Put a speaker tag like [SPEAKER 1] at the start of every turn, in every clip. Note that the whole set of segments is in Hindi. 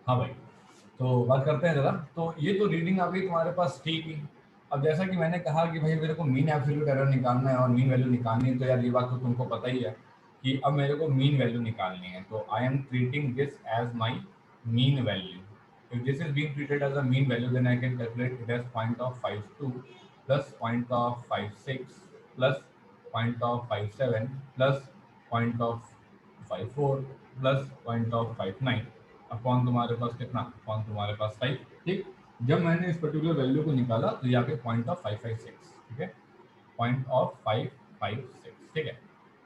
[SPEAKER 1] हाँ भाई, तो बात करते हैं ज़रा। तो ये तो रीडिंग आ गई तुम्हारे पास, ठीक ही। अब जैसा कि मैंने कहा कि भाई मेरे को मीन एब्सोल्यूट एरर निकालना है और मीन वैल्यू निकालनी है, तो यार ये बात तो तुमको पता ही है कि अब मेरे को मीन वैल्यू निकालनी है। तो I am treating this as my mean value. If this is being treated as a mean value, then I can calculate it as point of 52 plus point of 56 plus point of 57 plus point of 54 plus point of 59 upon तुम्हारे पास कितना, अपॉन तुम्हारे पास 5। ठीक, जब मैंने इस पर्टिकुलर वैल्यू को निकाला तो यहाँ पे पॉइंट ऑफ 556, ठीक है, पॉइंट ऑफ 556, ठीक है,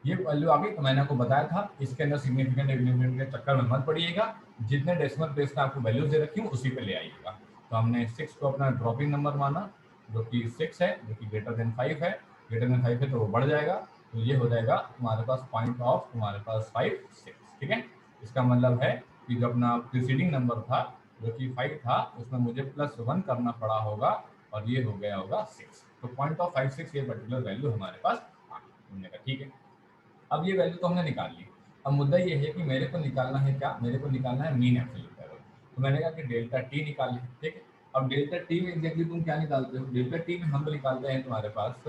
[SPEAKER 1] ये वैल्यू आ गई। तो मैंने आपको बताया था इसके अंदर सिग्निफिकेंट इग्निफिकेंट के चक्कर में मत पड़िएगा, जितने डेसिमल प्लेस में आपको वैल्यूज दे रखी हूँ उसी पे ले आइएगा। तो हमने 6 को अपना ड्रॉपिंग नंबर माना, जो कि 6 है, जो कि ग्रेटर देन 5 है। ग्रेटर देन 5 है तो वो बढ़ जाएगा, तो ये हो जाएगा तुम्हारे पास पॉइंट ऑफ तुम्हारे पास 5 6, ठीक है। इसका मतलब है कि जो अपना प्रीसीडिंग नंबर था जो कि 5 था, उसमें मुझे +1 करना पड़ा होगा और ये हो गया होगा 6। तो पॉइंट ऑफ 56 ये पर्टिकुलर वैल्यू हमारे पास आ गई। हमने कहा ठीक है, अब ये वैल्यू तो हमने निकाल ली। अब मुद्दा ये है कि मेरे को निकालना है क्या, मेरे को निकालना है मीन एब्सोल्यूट एरर। तो मैंने कहा कि डेल्टा टी निकाल ली, ठीक है। अब डेल्टा टी में एग्जैक्टली तुम क्या निकालते हो, डेल्टा टी में हम निकालते हैं तुम्हारे पास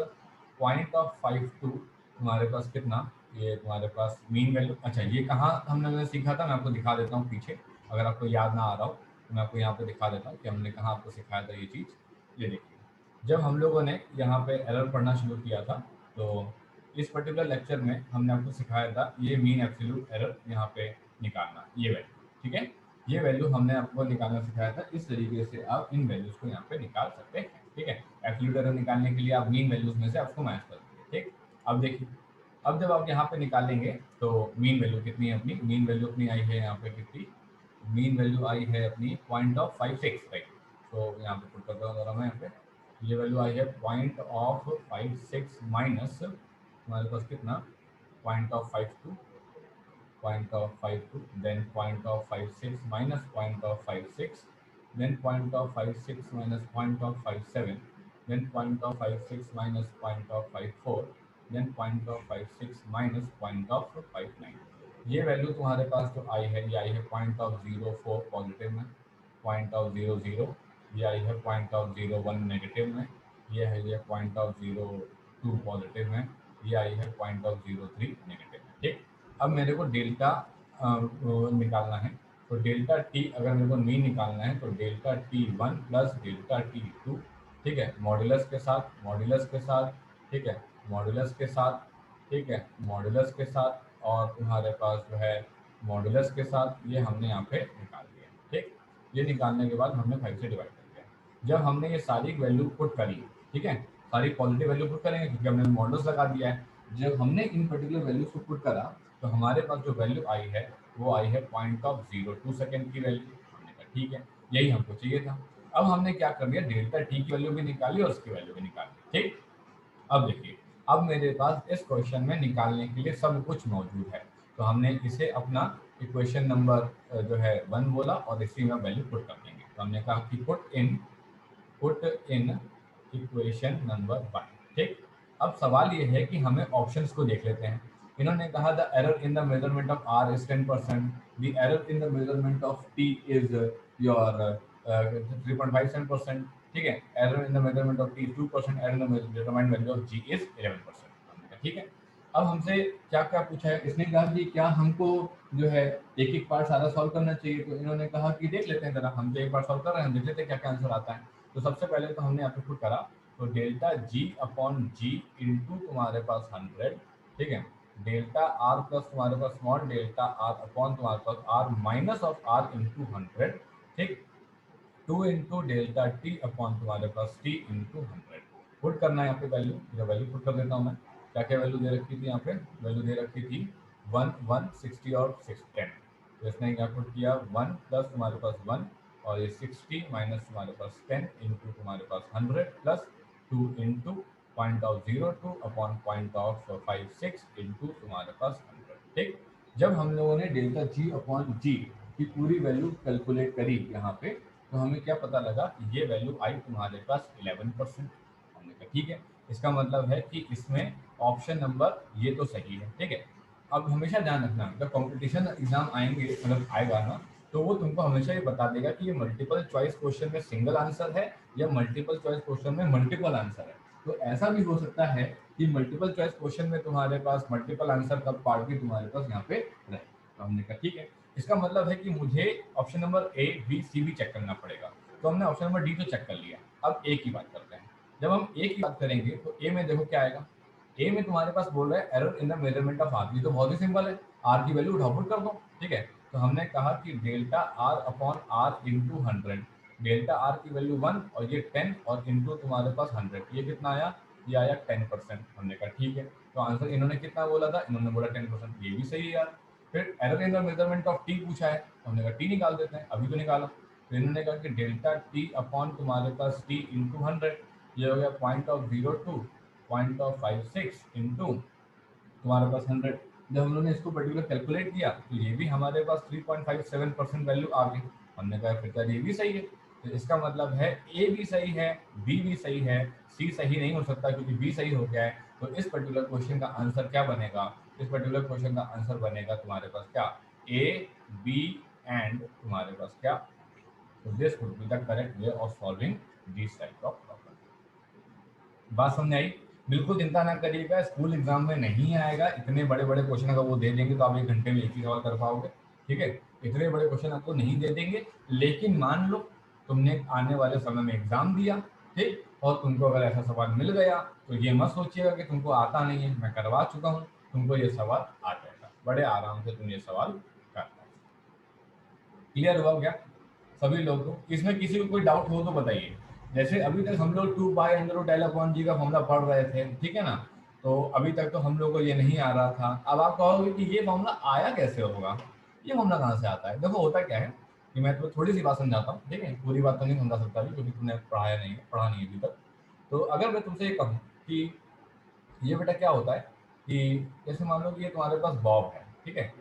[SPEAKER 1] पॉइंट ऑफ 52, तुम्हारे पास कितना, ये तुम्हारे पास मीन वैल्यू। अच्छा, ये कहाँ हमने सीखा था, मैं आपको दिखा देता हूँ पीछे, अगर आपको याद ना आ रहा हो तो मैं आपको यहाँ पे दिखा देता हूँ कि हमने कहाँ आपको सिखाया था ये चीज़। ये देखिए, जब हम लोगों ने यहाँ पे एरर पढ़ना शुरू किया था, तो इस पर्टिकुलर लेक्चर में हमने आपको सिखाया था ये मीन एब्सोल्यूट एरर यहाँ पे निकालना, ये वैल्यू, ठीक है। ये वैल्यू हमने आपको निकालना सिखाया था, इस तरीके से आप इन वैल्यूज को यहाँ पे निकाल सकते हैं, ठीक है। एब्सोल्यूट एरर निकालने के लिए आप मीन वैल्यूज में से आपको मैच कर देंगे, ठीक। अब देखिए, अब जब आप यहाँ पे निकालेंगे तो मीन वैल्यू कितनी है अपनी, मीन वैल्यू अपनी आई है यहाँ पे कितनी, मीन वैल्यू आई है अपनी पॉइंट ऑफ 56, राइट। तो यहाँ पे पुट करता हूँ जरा मैं यहाँ पे, ये वैल्यू आई है पॉइंट ऑफ 56 माइनस हमारे पास कितना, point of 52, point of 52, then point of 56 minus point of 56, then point of 56 minus point of 57, then point of 56 minus point of 54, then point of 56 minus point of 59। ये वैल्यू तुम्हारे पास जो आई है, ये आई है पॉइंट ऑफ 04 पॉजिटिव में, पॉइंट ऑफ 00 ये आई है पॉइंट ऑफ 01 नेगेटिव में, ये है ये पॉइंट ऑफ 02 पॉजिटिव में, ये आई है पॉइंट ऑफ 03 नेगेटिव में, ठीक। अब मेरे को डेल्टा निकालना है। तो डेल्टा टी अगर मेरे को मीन निकालना है तो delta T1 plus delta T2, ठीक है, मॉड्यूलस के साथ, मॉड्यूलस के साथ, ठीक है, मॉड्यूलस के साथ, ठीक है, मॉड्यूलस के साथ, और तुम्हारे पास जो है मॉड्यूलस के साथ, ये हमने यहाँ पे निकाल दिया, ठीक। ये निकालने के बाद हमने 5 से डिवाइड कर दिया। जब हमने ये सारी वैल्यू पुट करी, ठीक है, सारी पॉजिटिव वैल्यू पुट करेंगे क्योंकि हमने मॉडल्स लगा दिया है। जब हमने इन पर्टिकुलर वैल्यूज को पुट करा तो हमारे पास जो वैल्यू आई है वो आई है पॉइंट ऑफ 02 सेकेंड की वैल्यू। हमने कहा ठीक है, यही हमको चाहिए था। अब हमने क्या कर दिया, डेल्टा टी की वैल्यू भी निकाली और उसकी वैल्यू भी निकाली, ठीक। अब देखिए, अब मेरे पास इस क्वेश्चन में निकालने के लिए सब कुछ मौजूद है। तो हमने इसे अपना इक्वेशन नंबर जो है 1 बोला और इसी में वैल्यू पुट कर देंगे। तो हमने कहा कि पुट इन इक्वेशन नंबर 1, ठीक। अब सवाल ये है कि हमें ऑप्शंस को देख लेते हैं। इन्होंने कहा the error in the measurement of R is 10%, the error in the measurement of T is your 3.57%, ठीक है, error in the measurement of T is 2%, error in the determined value of G is 11%, ठीक है। अब हमसे क्या क्या पूछा है, इसने कहा कि क्या हमको जो है एक एक पार्ट सारा सॉल्व करना चाहिए। तो इन्होंने कहा कि देख लेते हैं जरा, हम तो एक बार सॉल्व कर रहे हैं, हम देख लेते हैं क्या क्या आंसर आता है। तो सबसे पहले तो हमने यहाँ पे पुट करा, तो delta G upon G into तुम्हारे पास 100, ठीक है, डेल्टा आर प्लस तुम्हारे पास स्मॉल डेल्टा आर अपॉन तुम्हारे पास R minus of R into 100, ठीक, 2 इंटू डेल्टा टी अपॉन तुम्हारे पास टी इंटू 100। पुट करना है यहाँ पे वैल्यू, या वैल्यू पुट कर देता हूँ मैं। क्या क्या वैल्यू दे रखी थी यहाँ पे, वैल्यू दे रखी थी 1 1 60 और 610। तो इसने क्या पुट किया, 1 प्लस तुम्हारे पास 1 और ये 60 माइनस तुम्हारे पास 10 इंटू तुम्हारे पास 100 plus 2 into point of 02 upon point of 56 into तुम्हारे पास 100, ठीक। जब हम लोगों ने डेल्टा जी अपॉन जी की पूरी वैल्यू कैलकुलेट करी यहाँ पे, तो हमें क्या पता लगा, ये वैल्यू आई तुम्हारे पास 11%। हमने कहा ठीक है, इसका मतलब है कि इसमें ऑप्शन नंबर ये तो सही है, ठीक है। अब हमेशा ध्यान रखना, जब कॉम्पिटिशन एग्जाम आएंगे, मतलब आएगा ना, तो वो तुमको हमेशा ये बता देगा कि ये मल्टीपल चॉइस क्वेश्चन में सिंगल आंसर है या मल्टीपल चॉइस क्वेश्चन में मल्टीपल आंसर है। तो ऐसा भी हो सकता है कि मल्टीपल चॉइस क्वेश्चन में तुम्हारे पास मल्टीपल आंसर का पार्ट भी तुम्हारे पास यहाँ पे रहे। तो हमने कहा ठीक है, इसका मतलब है कि मुझे option number A B C भी चेक करना पड़ेगा। तो हमने ऑप्शन नंबर डी तो चेक कर लिया, अब ए की बात करते हैं। जब हम ए की बात करेंगे तो ए में देखो क्या आएगा। ए में तुम्हारे पास बोल रहा है error in the measurement of R. ये तो बहुत ही सिंपल है, आर की वैल्यू उठाओ पुट कर दो, ठीक है। तो हमने कहा कि delta R upon R into 100, delta R की वैल्यू 1 और ये 10 और इंटू तुम्हारे पास 100, ये कितना आया, ये आया 10%। हमने कहा ठीक है, तो आंसर इन्होंने कितना बोला था, इन्होंने बोला 10%, ये भी सही है यार। फिर error in the measurement of T पूछा है, हमने कहा टी निकाल देते हैं, अभी तो निकाला। तो इन्होंने कहा कि डेल्टा टी अपॉन तुम्हारे पास टी इंटू 100, ये हो गया 0.02 0.56 इंटू तुम्हारे पास 100। जब हम लोगों ने इसको पर्टिकुलर कैलकुलेट किया तो ये भी हमारे पास 3.57% वैल्यू आ गई। हमने कहा फिर तो ये भी सही है। तो इसका मतलब है ए भी सही है, बी भी सही है, सी सही नहीं हो सकता क्योंकि बी सही हो गया है। तो इस पर्टिकुलर क्वेश्चन का आंसर क्या बनेगा, इस पर्टिकुलर क्वेश्चन का आंसर बनेगा तुम्हारे पास क्या, ए बी एंड तुम्हारे पास क्या। तो this would be the correct way of solving this type of problem. बात समझ आई। बिल्कुल चिंता ना करिएगा, स्कूल एग्जाम में नहीं आएगा। इतने बड़े बड़े क्वेश्चन अगर वो दे देंगे तो आप 1 घंटे में एक ही सवाल कर पाओगे, ठीक है। इतने बड़े क्वेश्चन आपको नहीं दे देंगे, लेकिन मान लो तुमने आने वाले समय में एग्जाम दिया, ठीक, और तुमको अगर ऐसा सवाल मिल गया तो ये मत सोचिएगा कि तुमको आता नहीं है, मैं करवा चुका हूँ, तुमको ये सवाल आ जाएगा, बड़े आराम से तुम ये सवाल कर पाओगे। क्लियर हुआ क्या सभी लोगों को? इसमें किसी को कोई डाउट हो तो बताइए। जैसे अभी तक हम लोग 2 pi under root L upon G का फॉर्मूला पढ़ रहे थे, ठीक है ना। तो अभी तक तो हम लोग को ये नहीं आ रहा था। अब आप कहोगे कि ये फॉर्मूला आया कैसे होगा, ये फॉर्मूला कहाँ से आता है। देखो होता क्या है कि मैं तो थोड़ी सी बात समझाता हूँ, ठीक है, पूरी बात तो नहीं समझा सकता अभी क्योंकि तुमने पढ़ा नहीं है अभी तक। तो अगर मैं तुमसे ये कहूँ कि ये बेटा क्या होता है कि जैसे मान लो कि ये तुम्हारे पास बॉब है, ठीक है।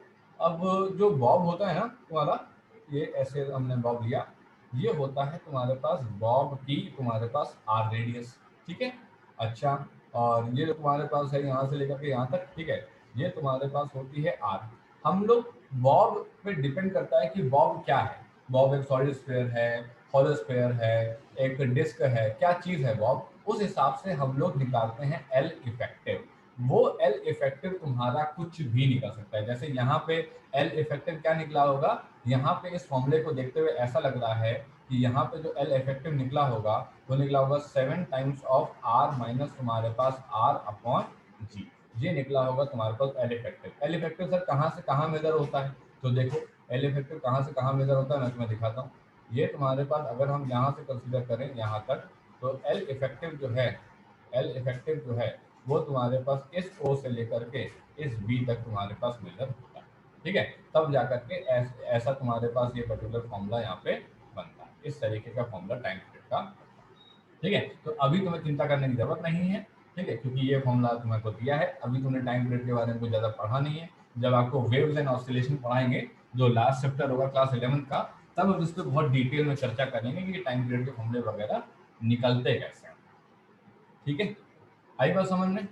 [SPEAKER 1] अब जो बॉब होता है ना तुम्हारा, ये ऐसे हमने बॉब लिया, ये होता है तुम्हारे पास बॉब की तुम्हारे पास आर रेडियस, ठीक है। अच्छा, और ये जो तुम्हारे पास है यहाँ से लेकर के यहाँ तक, ठीक है, ये तुम्हारे पास होती है आर। हम लोग बॉब पे डिपेंड करता है कि बॉब क्या है। बॉब एक सॉलिड स्फीयर है, हॉलो स्फीयर है, एक डिस्क है, क्या चीज है बॉब, उस हिसाब से हम लोग निकालते हैं एल इफेक्टिव। वो एल इफेक्टिव तुम्हारा कुछ भी निकल सकता है। जैसे यहाँ पे एल इफेक्टिव क्या निकला होगा, यहाँ पे इस फॉर्मूले को देखते हुए ऐसा लग रहा है कि यहाँ पे जो एल इफेक्टिव निकला होगा वो निकला होगा 7 टाइम्स ऑफ आर माइनस तुम्हारे पास आर अपॉन जी। ये निकला होगा तुम्हारे पास L effective. L effective sir कहाँ से कहाँ मेजर होता है, तो देखो एल इफेक्टिव कहाँ से कहाँ मेजर होता है मैं तुम्हें दिखाता हूँ। ये तुम्हारे पास अगर हम यहाँ से कंसीडर करें यहाँ तक, तो एल इफेक्टिव जो है, एल इफेक्टिव जो है वो तुम्हारे पास इस ओ से लेकर के इस बी तक तुम्हारे पास मेजर होता है, ठीक है। तब जाकर के ऐसा तुम्हारे पास ये पर्टिकुलर फॉर्मूला यहाँ पे बनता है। इस तरीके का फॉर्मूला टाइम पीरियड का, ठीक है। तो अभी तुम्हें चिंता करने की जरूरत नहीं है, ठीक है, क्योंकि ये फॉर्मूला तुम्हें को दिया है। अभी तुमने टाइम पीरियड के बारे में कुछ ज़्यादा पढ़ा नहीं है। जब आपको वेव्स एंड ऑसिलेशन पढ़ाएंगे जो लास्ट चैप्टर होगा क्लास 11 का, तब हम इस पर बहुत डिटेल में चर्चा करेंगे कि टाइम पीरियड के फॉर्मूले वगैरह निकलते कैसे हैं, ठीक है। आई बात समझ में?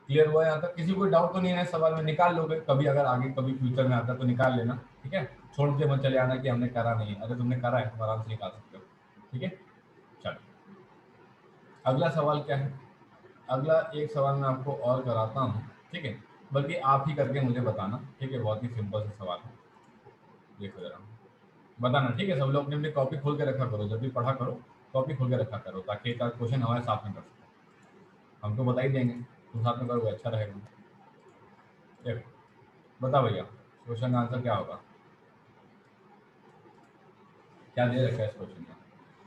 [SPEAKER 1] क्लियर हुआ यहाँ तक? किसी को डाउट तो नहीं है सवाल में? निकाल लोगे कभी, अगर आगे कभी फ्यूचर में आता तो निकाल लेना, ठीक है। छोड़ के मत चले आना कि हमने करा नहीं है, अगर तुमने करा है तो आराम से निकाल सकते हो, ठीक है। चलो अगला सवाल क्या है। अगला एक सवाल मैं आपको और कराता हूँ, ठीक है, बल्कि आप ही करके मुझे बताना, ठीक है। बहुत ही सिंपल सा सवाल है, देखो जरा बताना, ठीक है। सब लोग अपनी अपनी कॉपी खोल के रखा करो, जब भी पढ़ा करो कॉपी खोल के रखा करो ताकि एक आध क्वेश्चन हमारे साथ में कर सको। हम तो बता ही देंगे, तुम साथ में करोगे अच्छा रहेगा। देखो बता भैया क्वेश्चन का आंसर क्या होगा, क्या दे रखा है इस क्वेश्चन में।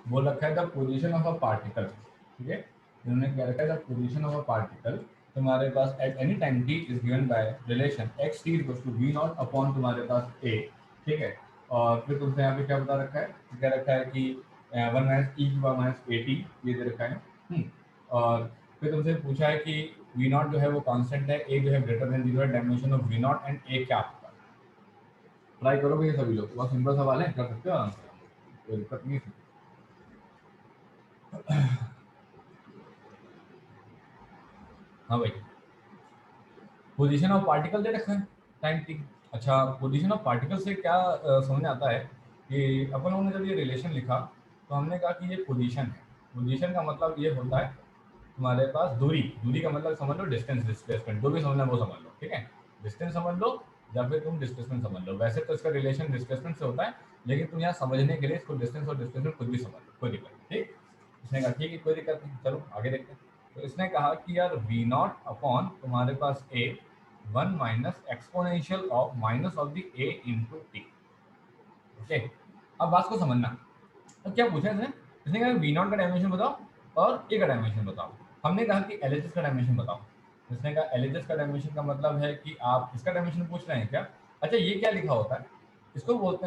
[SPEAKER 1] बोल रखा है the position of a particle, ठीक है। इन्होंने क्या रखा है, the position of a particle तुम्हारे पास at any time T is given by relation X T equals to V naught upon तुम्हारे पास ए, ठीक है। और फिर तुमसे यहाँ पे क्या बता रखा है, क्या रखा है कि 1 माइनस ई की पावर माइनस ए टी, ये दे रखा है। और फिर तुमसे पूछा है कि वी नॉट जो है वो कांस्टेंट है, ए जो है ग्रेटर देन जीरो है, dimension of V naught and A क्या होगा। ट्राई करोगे ये सभी लोग? बहुत सिंपल सवाल है, कर सकते हो आराम से, कोई दिक्कत नहीं है। हाँ भाई, पोजीशन ऑफ पार्टिकल दे रखा है टाइम टी। अच्छा, पोजीशन ऑफ पार्टिकल से क्या समझ में आता है कि अपन लोगों ने जब ये रिलेशन लिखा तो हमने कहा कि ये पोजीशन है। पोजीशन का मतलब ये होता है तुम्हारे पास दूरी, दूरी का मतलब समझ लो डिस्टेंस, डिस्प्लेसमेंट, जो भी समझना वो समझ लो, ठीक है। डिस्टेंस समझ लो या फिर तुम डिस्प्लेसमेंट समझ लो, वैसे तो इसका रिलेशन डिस्प्लेसमेंट से होता है, लेकिन तुम यहाँ समझने के लिए इसको डिस्टेंस और डिस्प्लेसमेंट खुद भी समझ लो, कोई दिक्कत नहीं, ठीक। इसने कहा ठीक है कोई दिक्कत नहीं, चलो आगे देखते हैं। तो इसने कहा कि यार वी नॉट अपॉन तुम्हारे पास A one minus exponential of minus of the A into T, okay. अब बात को समझना, तो क्या पूछा इसने, इसने कहा वी नॉट का डायमेंशन बताओ और ए का डायमेंशन बताओ। हमने कहा कि एलएचएस का डायमेंशन बताओ। इसने कहा एलएचएस का डायमेंशन का मतलब है कि आप इसका डायमेंशन पूछ रहे हैं क्या। अच्छा ये क्या लिखा होता है, इसको बोलते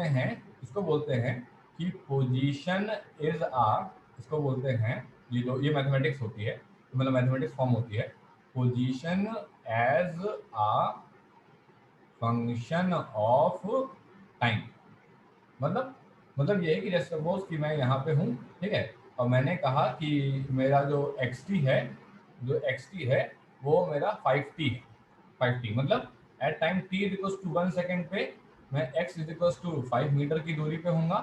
[SPEAKER 1] हैं कि पोजीशन इज आ, इसको बोलते हैं, ये जो ये मैथमेटिक्स होती है, मतलब मैथमेटिक्स फॉर्म होती है, position as a function of time. मतलब ये है कि जैसे सपोज कि मैं यहाँ पे हूँ, ठीक है, और मैंने कहा कि मेरा जो एक्स टी है वो मेरा 5t है। 5t मतलब at time t equals to 1 second पे मैं x इक्वल्स टू 5 मीटर की दूरी पे हूँगा।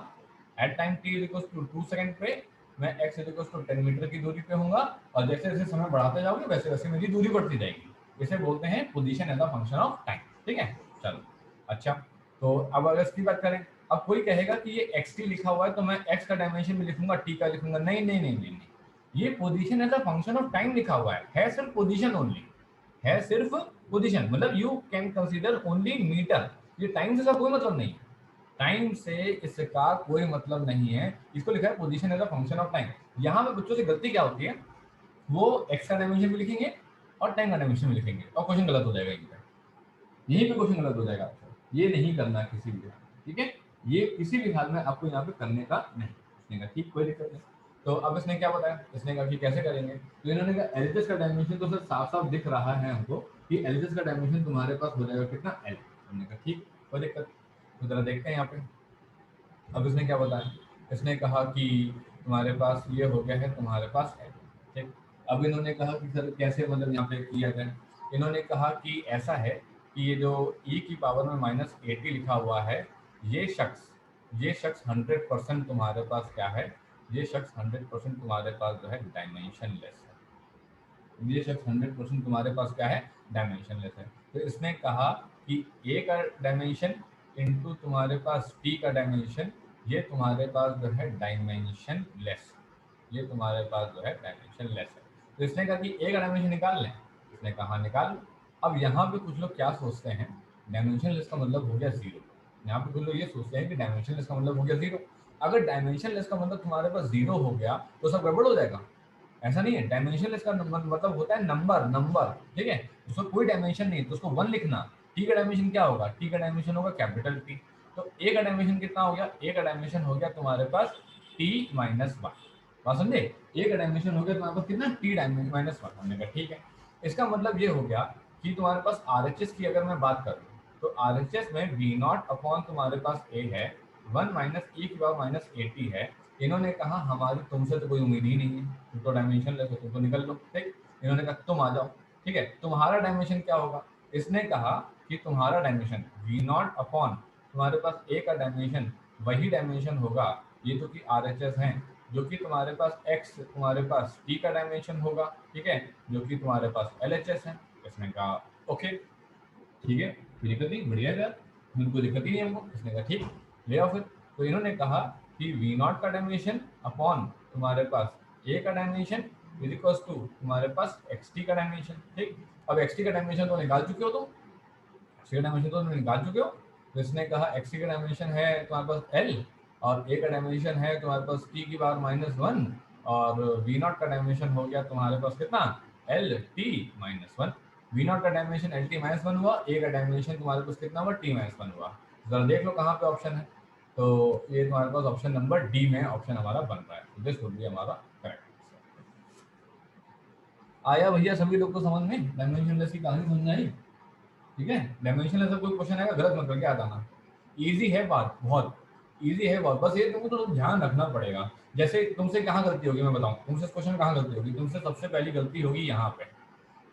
[SPEAKER 1] At time t equals to 2 second पे मैं x इक्वल्स टू 10 मीटर की दूरी पे हूँगा, और जैसे जैसे समय बढ़ाते जाओगे वैसे वैसे मेरी दूरी बढ़ती जाएगी। इसे बोलते हैं position as a function of time, ठीक है। चलो अच्छा, तो अब अगर इसकी बात करें, अब कोई कहेगा कि ये एक्स टी लिखा हुआ है तो मैं एक्स का डायमेंशन भी लिखूंगा, टी का लिखूंगा, नहीं नहीं नहीं नहीं नहीं, ये position as a function of time लिखा हुआ है सिर्फ पोजीशन ओनली, है सिर्फ पोजीशन, मतलब you can consider only meter, ये टाइम से इसका कोई मतलब नहीं है, टाइम से इसका कोई मतलब नहीं है, इसको लिखा है position as a function of time. यहाँ पे बच्चों से गलती क्या होती है, वो एक्स का डायमेंशन भी लिखेंगे और टाइम का डायमेंशन भी लिखेंगे और क्वेश्चन गलत हो जाएगा, यहीं पे क्वेश्चन गलत हो जाएगा आपका, ये नहीं करना किसी भी हाल में, ठीक है, ये किसी भी हाल में आपको यहाँ पे करने का नहीं। इसने कहा ठीक कोई दिक्कत नहीं। तो अब इसने क्या बताया, इसने कहा कि कैसे करेंगे, तो इन्होंने कहा एलएचएस का डायमेंशन तो सर साफ साफ दिख रहा है हमको कि एलएचएस का डायमेंशन तुम्हारे पास हो जाएगा कितना, एल। हमने कहा ठीक कोई दिक्कत, तो जरा देखते हैं यहाँ पे। अब इसने क्या बताया, इसने कहा कि तुम्हारे पास ये हो गया है तुम्हारे पास एल, ठीक। अब इन्होंने कहा कि सर कैसे मतलब यहाँ पे किया जाए, इन्होंने कहा कि ऐसा है कि ये जो e की पावर में माइनस 80 लिखा हुआ है, ये शख्स 100% तुम्हारे पास क्या है, ये शख्स 100% तुम्हारे पास जो है डायमेंशन लेस है, ये शख्स 100% तुम्हारे पास क्या है, डायमेंशन लेस है। तो इसने कहा कि a का डायमेंशन इंटू तुम्हारे पास t का डायमेंशन, ये तुम्हारे पास जो है डायमेंशन लेस, ये तुम्हारे पास जो है डायमेंशन लेस है। तो इसने कहा कि a का डायमेंशन निकाल लें, इसने कहा निकाल लो। अब यहाँ पे कुछ लोग क्या सोचते हैं, डायमेंशन लेस का मतलब हो गया जीरो, यहाँ पे कुछ लोग ये सोचते हैं कि डायमेंशन लेस का मतलब हो गया जीरो। अगर डायमेंशन लेस का मतलब तुम्हारे पास जीरो हो गया तो सब गड़बड़ हो जाएगा, ऐसा नहीं है। डायमेंशन लेस का मतलब होता है नंबर, ठीक है, उसको कोई डायमेंशन नहीं तो उसको वन लिखना। टी का डायमेंशन क्या होगा, टी का डायमेंशन होगा कैपिटल टी। तो ए का डायमेंशन कितना हो गया, ए का डायमेंशन हो गया तुम्हारे पास टी माइनस वन, बात समझे, ए का डायमेंशन हो गया तुम्हारे पास कितना, टी माइनस वन। हमने कहा ठीक है, इसका मतलब ये हो गया कि तुम्हारे पास आरएचएस की अगर मैं बात करूँ तो आरएचएस में वी नॉट अपॉन तुम्हारे पास ए है, वन माइनस ई की पावर माइनस 80 है। इन्होंने कहा हमारी तुमसे तो कोई उम्मीद ही नहीं है, तुम तो डायमेंशन लेस हो, तुम तो निकल लो, ठीक। इन्होंने कहा तुम आ जाओ, ठीक है, तुम्हारा डायमेंशन क्या होगा, इसने कहा कि तुम्हारा डायमेंशन वी नॉट अपॉन तुम्हारे पास ए का डायमेंशन वही डायमेंशन होगा, ये तो कि आरएचएस हैं, जो कि तुम्हारे पास एक्स तुम्हारे पास टी का डायमेंशन होगा, ठीक है, जो कि तुम्हारे पास एलएचएस है। इसने कहा ओके ठीक है, कोई दिक्कत नहीं, बढ़िया यार, कोई दिक्कत ही नहीं हमको। इसने कहा ठीक ले आओ फिर। तो इन्होंने कहा कि वी नॉट का डायमेंशन अपॉन तुम्हारे पास ए का डायमेंशन इज इक्वल टू तुम्हारे पास एक्स टी का डायमेंशन, ठीक। अब एक्स टी का डायमेंशन तो निकाल चुके हो तुम, एक्स का डायमेंशन तो निकाल चुके हो। तो इसने कहा एक्स टी का डायमेंशन है तुम्हारे पास एल, और ए का डायमेंशन है तुम्हारे पास टी की पावर माइनस वन, और वी नॉट का डायमेंशन हो गया तुम्हारे पास कितना, L T minus one. V naught का dimension L T minus one हुआ, ए का डायमेंशन तुम्हारे पास कितना हुआ, टी माइनस वन हुआ। जरा देख लो कहाँ पे ऑप्शन है, तो ये तुम्हारे पास ऑप्शन नंबर डी में ऑप्शन हमारा बन रहा है, दिस वुड बी हमारा करेक्ट। आया भैया सभी लोग को समझ में, डायमेंशन लेस की कहानी समझ में आई, ठीक है। डायमेंशन लेस कोई क्वेश्चन आएगा गलत मत करके आता ना, इजी है बात, बहुत इजी है बात, बस ये तुमको तो ध्यान रखना पड़ेगा। जैसे तुमसे कहाँ गलती होगी मैं बताऊं, तुमसे इस क्वेश्चन में कहाँ गलती होगी, तुमसे सबसे पहली गलती होगी यहाँ पे,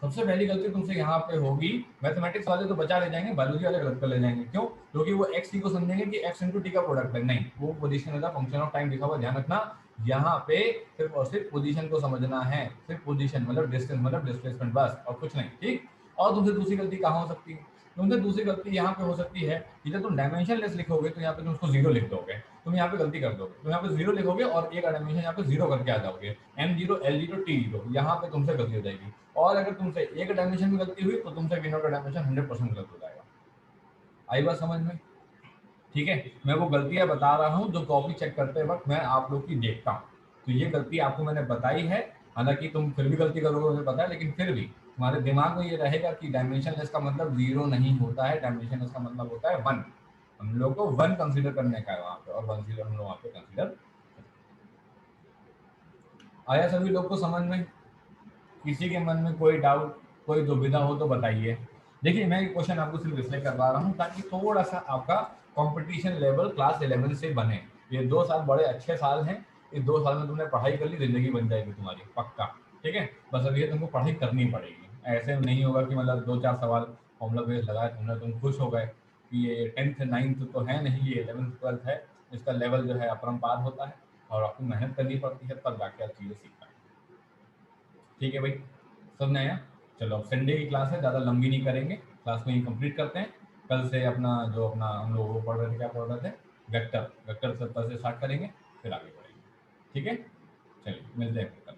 [SPEAKER 1] सबसे पहली गलती तुमसे यहाँ पे होगी, मैथमेटिक्स वाले तो बचा ले जाएंगे, बायोलॉजी वाले गलत कर ले जाएंगे। क्यों? क्योंकि वो एक्स टी को समझेंगे कि एक्स इंटू टी का प्रोडक्ट है। नहीं, वो पोजीशन है, फंक्शन ऑफ टाइम लिखा हुआ, ध्यान रखना। यहाँ पे सिर्फ और सिर्फ पोजीशन को समझना है, सिर्फ पोजीशन मतलब डिस्टेंस मतलब डिस्प्लेसमेंट, बस और कुछ नहीं, ठीक। और तुमसे दूसरी गलती कहाँ हो सकती है? तुमसे दूसरी गलती यहाँ पे हो सकती है कि जब तुम डायमेंशन लेस लिखोगे तो यहाँ पे तुम उसको जीरो लिख दोगे, तुम यहाँ पे गलती कर दोगे, तुम यहाँ पे जीरो लिखोगे और एक डायमेंशन यहाँ पे जीरो करके आ जाओगे, M zero L zero T zero, यहाँ पे तुमसे गलती हो जाएगी। और अगर तुमसे एक डायमेंशन में गलती हुई तो तुमसे विनोड का डायमेंशन 100% गलत हो जाएगा। आई बात समझ में? ठीक है, मैं वो गलतियां बता रहा हूँ जो कॉपी चेक करते वक्त मैं आप लोग की देखता हूँ। तो ये गलती आपको मैंने बताई है, हालांकि तुम फिर भी गलती करोगे मुझे पता है, लेकिन फिर भी तुम्हारे दिमाग में ये रहेगा कि डायमेंशन लेस का मतलब जीरो नहीं होता है, डायमेंशन लेस का मतलब होता है वन। हम लोग को वन कंसीडर करने का है वहां पे, और वन जीरो हम लोग वहां पे कंसीडर। आया सभी लोग को समझ में? किसी के मन में कोई डाउट, कोई दुविधा हो तो बताइए। देखिए, मैं एक क्वेश्चन आपको सिर्फ इसलिए करवा रहा हूँ ताकि थोड़ा सा आपका कंपटीशन लेवल क्लास 11 से बने। ये 2 साल बड़े अच्छे साल हैं, इस 2 साल में तुमने पढ़ाई कर ली, जिंदगी बन जाएगी तुम्हारी पक्का। ठीक है, बस अब ये तुमको पढ़ाई करनी पड़ेगी। ऐसे नहीं होगा कि मतलब 2-4 सवाल फॉर्मूला बेस लगाए तुमने, तुम खुश हो गए कि ये 10th 9th तो है नहीं, ये 11th 12th है। इसका लेवल जो है अपरंपार होता है और आपको मेहनत करनी पड़ती है, तब जाके आप चीज़ें सीख पाएंगे। ठीक है भाई, समझ में आया? चलो, अब संडे की क्लास है, ज़्यादा लंबी नहीं करेंगे, क्लास को ही कंप्लीट करते हैं। कल से अपना जो अपना हम लोग वो पढ़ रहे थे, क्या पढ़ रहे थे, वेक्टर, वेक्टर से कल से स्टार्ट करेंगे, फिर आगे बढ़ेंगे। ठीक है, चलिए मिलते हैं फिर कल।